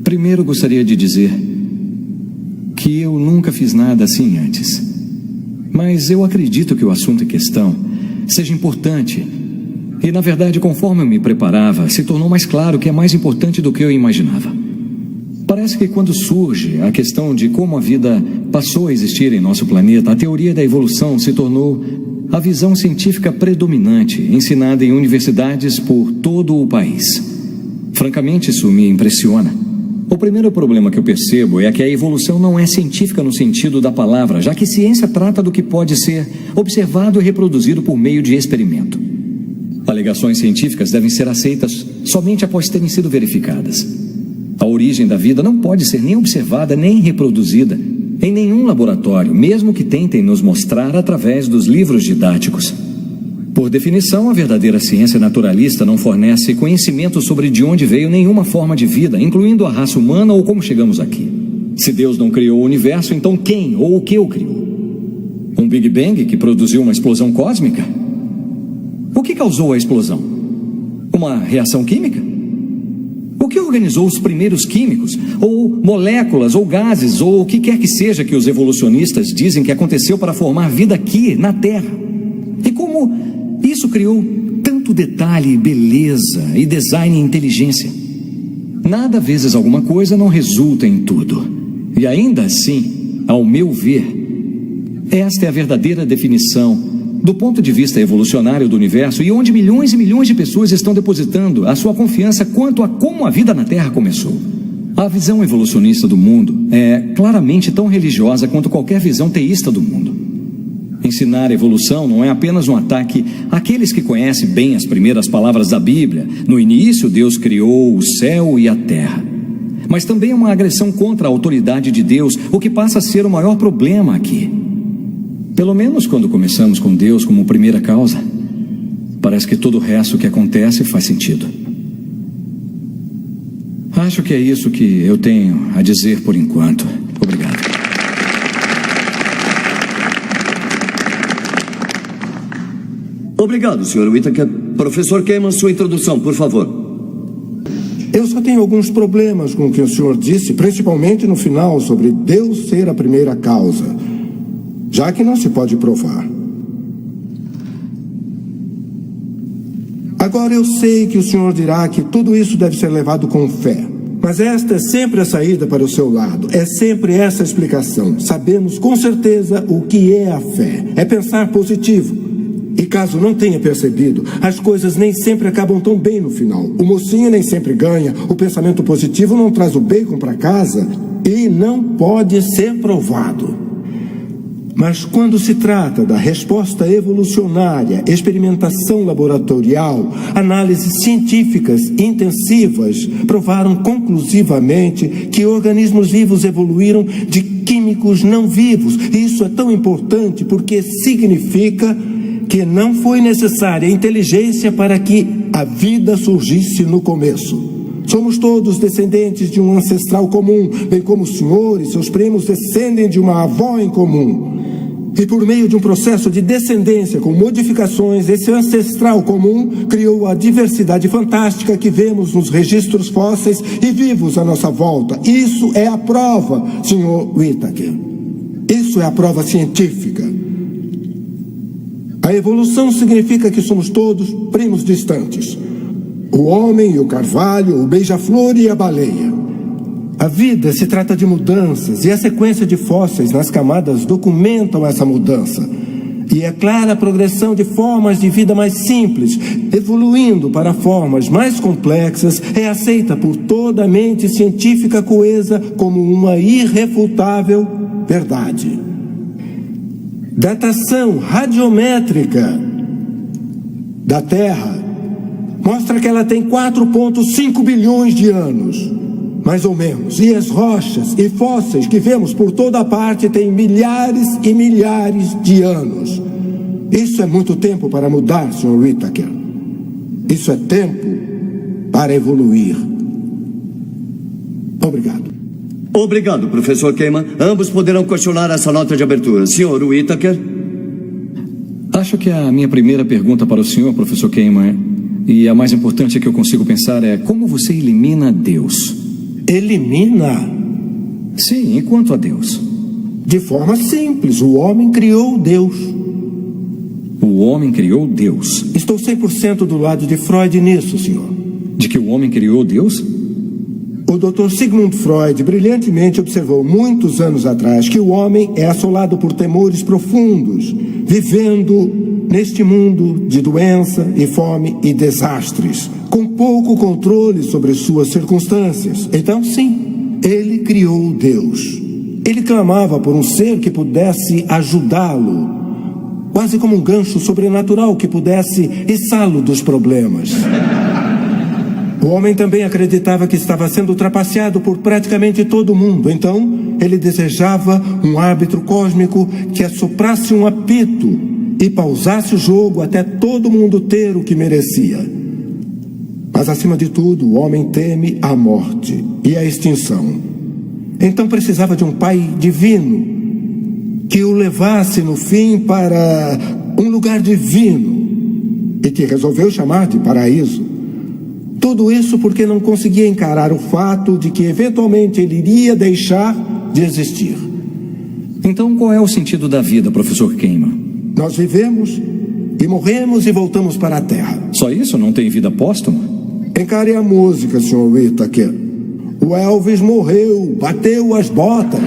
Primeiro gostaria de dizer que eu nunca fiz nada assim antes. Mas eu acredito que o assunto em questão seja importante. E, na verdade, conforme eu me preparava, se tornou mais claro que é mais importante do que eu imaginava. Parece que quando surge a questão de como a vida passou a existir em nosso planeta, a teoria da evolução se tornou a visão científica predominante, ensinada em universidades por todo o país. Francamente, isso me impressiona. O primeiro problema que eu percebo é que a evolução não é científica no sentido da palavra, já que ciência trata do que pode ser observado e reproduzido por meio de experimento. Alegações científicas devem ser aceitas somente após terem sido verificadas. A origem da vida não pode ser nem observada nem reproduzida em nenhum laboratório, mesmo que tentem nos mostrar através dos livros didáticos. Por definição, a verdadeira ciência naturalista não fornece conhecimento sobre de onde veio nenhuma forma de vida, incluindo a raça humana ou como chegamos aqui. Se Deus não criou o universo, então quem ou o que o criou? Um Big Bang que produziu uma explosão cósmica? O que causou a explosão? Uma reação química? O que organizou os primeiros químicos? Ou moléculas, ou gases, ou o que quer que seja que os evolucionistas dizem que aconteceu para formar vida aqui, na Terra? E como isso criou tanto detalhe, beleza e design e inteligência? Nada vezes alguma coisa não resulta em tudo. E ainda assim, ao meu ver, esta é a verdadeira definição do ponto de vista evolucionário do universo e onde milhões e milhões de pessoas estão depositando a sua confiança quanto a como a vida na Terra começou. A visão evolucionista do mundo é claramente tão religiosa quanto qualquer visão teísta do mundo. Ensinar a evolução não é apenas um ataque àqueles que conhecem bem as primeiras palavras da Bíblia. No início, Deus criou o céu e a terra. Mas também é uma agressão contra a autoridade de Deus, o que passa a ser o maior problema aqui. Pelo menos quando começamos com Deus como primeira causa, parece que todo o resto que acontece faz sentido. Acho que é isso que eu tenho a dizer por enquanto. Obrigado. Obrigado, Sr. Whittaker. Professor Kamen, sua introdução, por favor. Eu só tenho alguns problemas com o que o senhor disse, principalmente no final, sobre Deus ser a primeira causa, já que não se pode provar. Agora eu sei que o senhor dirá que tudo isso deve ser levado com fé. Mas esta é sempre a saída para o seu lado. É sempre essa a explicação. Sabemos com certeza o que é a fé. É pensar positivo. E caso não tenha percebido, as coisas nem sempre acabam tão bem no final. O mocinho nem sempre ganha. O pensamento positivo não traz o bacon para casa e não pode ser provado. Mas quando se trata da resposta evolucionária, experimentação laboratorial, análises científicas intensivas provaram conclusivamente que organismos vivos evoluíram de químicos não vivos. E isso é tão importante porque significa que não foi necessária inteligência para que a vida surgisse no começo. Somos todos descendentes de um ancestral comum, bem como o senhor e seus primos descendem de uma avó em comum. E por meio de um processo de descendência com modificações, esse ancestral comum criou a diversidade fantástica que vemos nos registros fósseis e vivos à nossa volta. Isso é a prova, Sr. Whittaker. Isso é a prova científica. A evolução significa que somos todos primos distantes. O homem e o carvalho, o beija-flor e a baleia. A vida se trata de mudanças e a sequência de fósseis nas camadas documentam essa mudança. E é clara a progressão de formas de vida mais simples, evoluindo para formas mais complexas, é aceita por toda a mente científica coesa como uma irrefutável verdade. Datação radiométrica da Terra mostra que ela tem 4,5 bilhões de anos, mais ou menos. E as rochas e fósseis que vemos por toda parte têm milhares e milhares de anos. Isso é muito tempo para mudar, Sr. Whittaker. Isso é tempo para evoluir. Obrigado. Obrigado, professor Kamen. Ambos poderão questionar essa nota de abertura. Sr. Whittaker? Acho que a minha primeira pergunta para o senhor, professor Kamen, e a mais importante que eu consigo pensar é: como você elimina Deus? elimina. Sim, e quanto a Deus? De forma simples, o homem criou Deus. O homem criou Deus. Estou 100% do lado de Freud nisso, senhor. De que o homem criou Deus? O Dr. Sigmund Freud brilhantemente observou muitos anos atrás que o homem é assolado por temores profundos, vivendo neste mundo de doença e fome e desastres, com pouco controle sobre suas circunstâncias. Então, sim, ele criou Deus. Ele clamava por um ser que pudesse ajudá-lo, quase como um gancho sobrenatural que pudesse içá-lo dos problemas. O homem também acreditava que estava sendo trapaceado por praticamente todo mundo. Então, ele desejava um árbitro cósmico que assoprasse um apito e pausasse o jogo até todo mundo ter o que merecia. Mas, acima de tudo, o homem teme a morte e a extinção. Então, precisava de um pai divino que o levasse, no fim, para um lugar divino e que resolveu chamar de paraíso. Tudo isso porque não conseguia encarar o fato de que eventualmente ele iria deixar de existir. Então qual é o sentido da vida, professor Kahneman? Nós vivemos e morremos e voltamos para a Terra. Só isso? Não tem vida póstuma? Encare a música, Sr. Whittaker. O Elvis morreu, bateu as botas.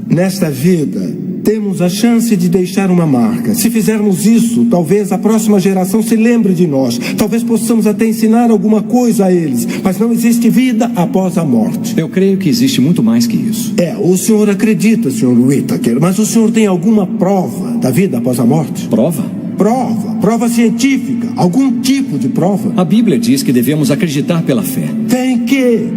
Nesta vida, temos a chance de deixar uma marca. Se fizermos isso, talvez a próxima geração se lembre de nós. Talvez possamos até ensinar alguma coisa a eles. Mas não existe vida após a morte. Eu creio que existe muito mais que isso. O senhor acredita, Sr. Whittaker, mas o senhor tem alguma prova da vida após a morte? Prova? Prova científica, algum tipo de prova. A Bíblia diz que devemos acreditar pela fé. Tem que...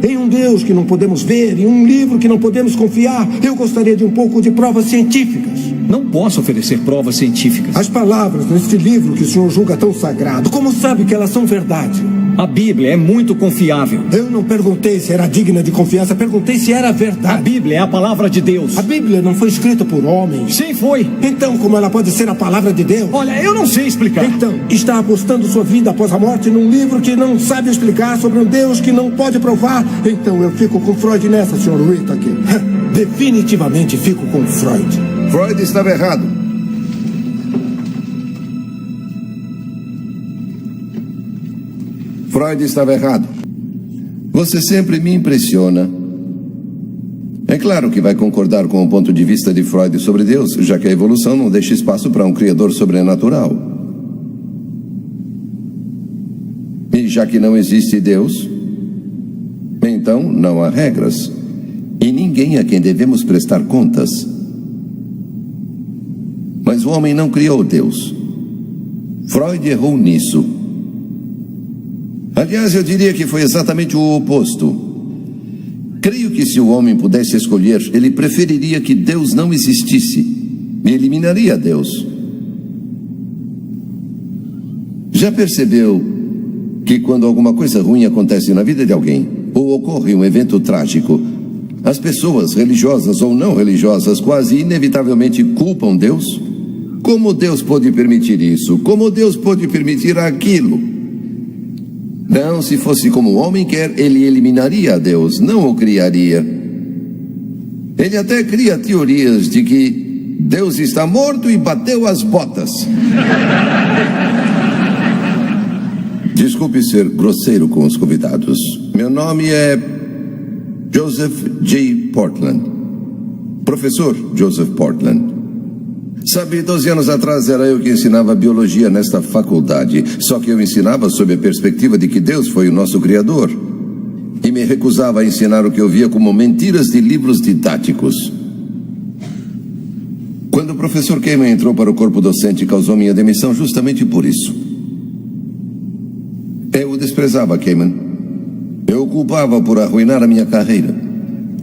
em um Deus que não podemos ver, em um livro que não podemos confiar. Eu gostaria de um pouco de provas científicas. Não posso oferecer provas científicas. As palavras neste livro que o senhor julga tão sagrado, como sabe que elas são verdade? A Bíblia é muito confiável. Eu não perguntei se era digna de confiança, perguntei se era verdade. A Bíblia é a palavra de Deus. A Bíblia não foi escrita por homens. Sim, foi. Então, como ela pode ser a palavra de Deus? Olha, eu não sei explicar. Então, está apostando sua vida após a morte num livro que não sabe explicar, sobre um Deus que não pode provar? Então, eu fico com Freud nessa, Sr. Whittaker. Definitivamente fico com Freud. Freud estava errado. Freud estava errado. Você sempre me impressiona. É claro que vai concordar com o ponto de vista de Freud sobre Deus, já que a evolução não deixa espaço para um criador sobrenatural. E já que não existe Deus, então não há regras. E ninguém a quem devemos prestar contas. Mas o homem não criou Deus. Freud errou nisso. Aliás, eu diria que foi exatamente o oposto. Creio que se o homem pudesse escolher, ele preferiria que Deus não existisse e eliminaria Deus. Já percebeu que quando alguma coisa ruim acontece na vida de alguém, ou ocorre um evento trágico, as pessoas, religiosas ou não religiosas, quase inevitavelmente culpam Deus? Como Deus pôde permitir isso? Como Deus pôde permitir aquilo? Não, se fosse como o homem quer, ele eliminaria a Deus, não o criaria. Ele até cria teorias de que Deus está morto e bateu as botas. Desculpe ser grosseiro com os convidados. Meu nome é Joseph J. Portland. Professor Joseph Portland. Sabe, 12 anos atrás era eu que ensinava biologia nesta faculdade. Só que eu ensinava sob a perspectiva de que Deus foi o nosso criador. E me recusava a ensinar o que eu via como mentiras de livros didáticos. Quando o professor Kahneman entrou para o corpo docente, causou minha demissão justamente por isso. Eu o desprezava, Kahneman. Eu o culpava por arruinar a minha carreira.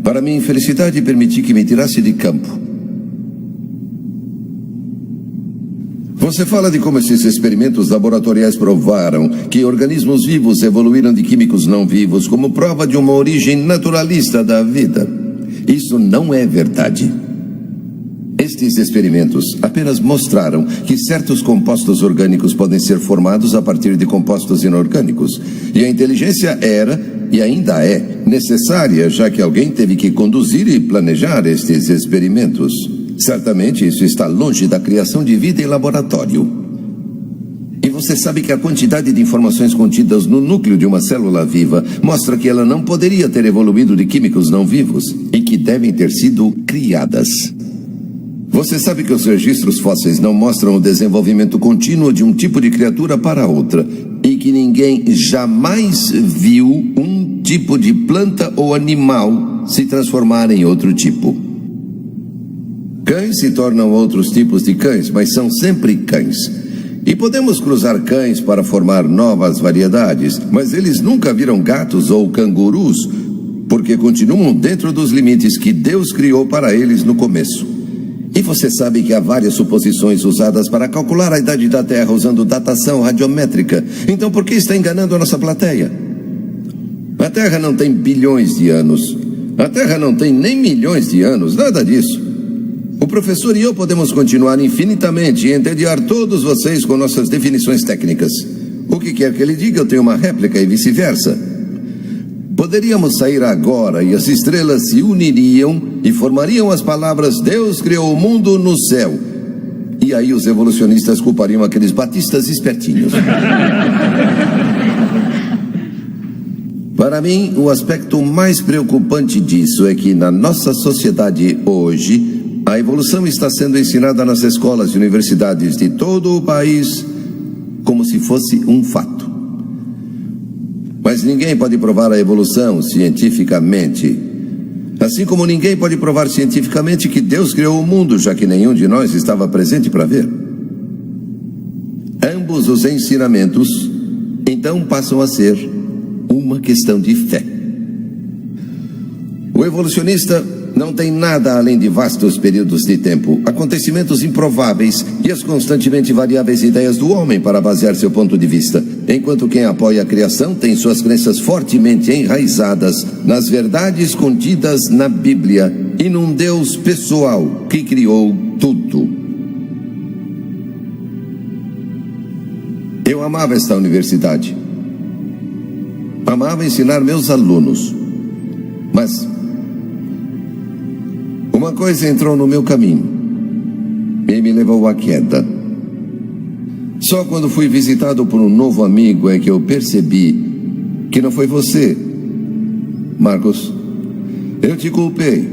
Para minha infelicidade, permiti que me tirasse de campo. Você fala de como esses experimentos laboratoriais provaram que organismos vivos evoluíram de químicos não vivos como prova de uma origem naturalista da vida. Isso não é verdade. Estes experimentos apenas mostraram que certos compostos orgânicos podem ser formados a partir de compostos inorgânicos. E a inteligência era, e ainda é, necessária, já que alguém teve que conduzir e planejar estes experimentos. Certamente isso está longe da criação de vida em laboratório. E você sabe que a quantidade de informações contidas no núcleo de uma célula viva mostra que ela não poderia ter evoluído de químicos não vivos e que devem ter sido criadas. Você sabe que os registros fósseis não mostram o desenvolvimento contínuo de um tipo de criatura para outra e que ninguém jamais viu um tipo de planta ou animal se transformar em outro tipo. Cães se tornam outros tipos de cães, mas são sempre cães. E podemos cruzar cães para formar novas variedades, mas eles nunca viram gatos ou cangurus, porque continuam dentro dos limites que Deus criou para eles no começo. E você sabe que há várias suposições usadas para calcular a idade da Terra usando datação radiométrica. Então por que está enganando a nossa plateia? A Terra não tem bilhões de anos. A Terra não tem nem milhões de anos, nada disso. O professor e eu podemos continuar infinitamente e entediar todos vocês com nossas definições técnicas. O que quer que ele diga, eu tenho uma réplica e vice-versa. Poderíamos sair agora e as estrelas se uniriam e formariam as palavras Deus criou o mundo no céu. E aí os evolucionistas culpariam aqueles batistas espertinhos. Para mim, o aspecto mais preocupante disso é que na nossa sociedade hoje, a evolução está sendo ensinada nas escolas e universidades de todo o país como se fosse um fato. Mas ninguém pode provar a evolução cientificamente. Assim como ninguém pode provar cientificamente que Deus criou o mundo, já que nenhum de nós estava presente para ver. Ambos os ensinamentos, então, passam a ser uma questão de fé. O evolucionista não tem nada além de vastos períodos de tempo, acontecimentos improváveis e as constantemente variáveis ideias do homem para basear seu ponto de vista, enquanto quem apoia a criação tem suas crenças fortemente enraizadas nas verdades contidas na Bíblia e num Deus pessoal que criou tudo. Eu amava esta universidade. Amava ensinar meus alunos. Mas uma coisa entrou no meu caminho e me levou à queda. Só quando fui visitado por um novo amigo é que eu percebi que não foi você, Marcos. Eu te culpei,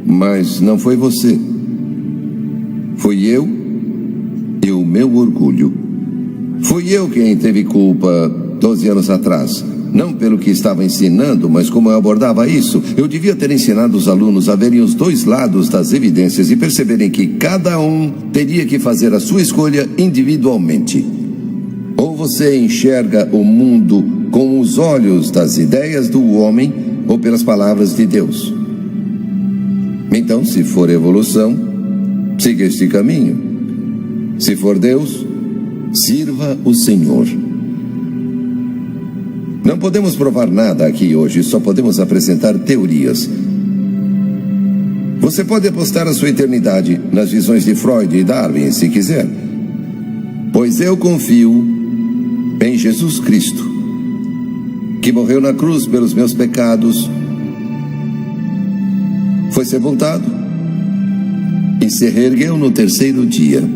mas não foi você. Fui eu e o meu orgulho. Fui eu quem teve culpa 12 anos atrás. Não pelo que estava ensinando, mas como eu abordava isso. Eu devia ter ensinado os alunos a verem os dois lados das evidências e perceberem que cada um teria que fazer a sua escolha individualmente. Ou você enxerga o mundo com os olhos das ideias do homem ou pelas palavras de Deus. Então, se for evolução, siga este caminho. Se for Deus, sirva o Senhor. Não podemos provar nada aqui hoje, só podemos apresentar teorias. Você pode apostar a sua eternidade nas visões de Freud e Darwin, se quiser. Pois eu confio em Jesus Cristo, que morreu na cruz pelos meus pecados, foi sepultado e se reergueu no terceiro dia.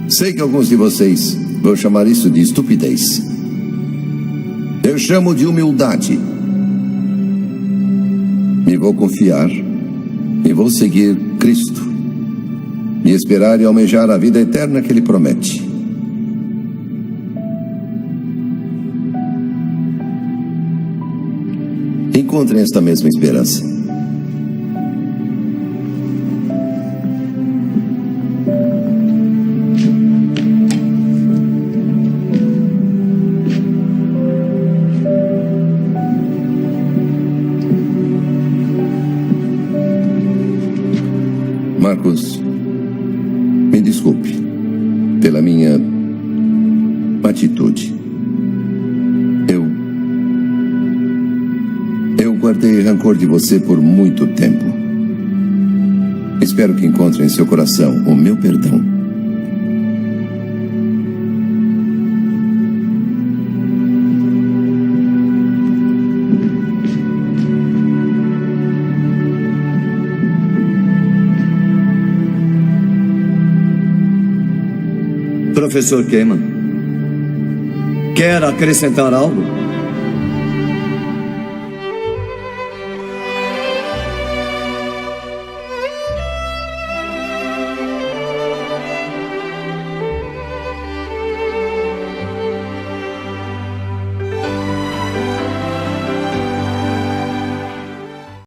Sei que alguns de vocês vão chamar isso de estupidez. Eu chamo de humildade. E vou confiar e vou seguir Cristo e esperar e almejar a vida eterna que Ele promete. Encontrem esta mesma esperança. Marcos, me desculpe pela minha atitude. Eu guardei rancor de você por muito tempo. Espero que encontre em seu coração o meu perdão. Professor Kamen, quer acrescentar algo?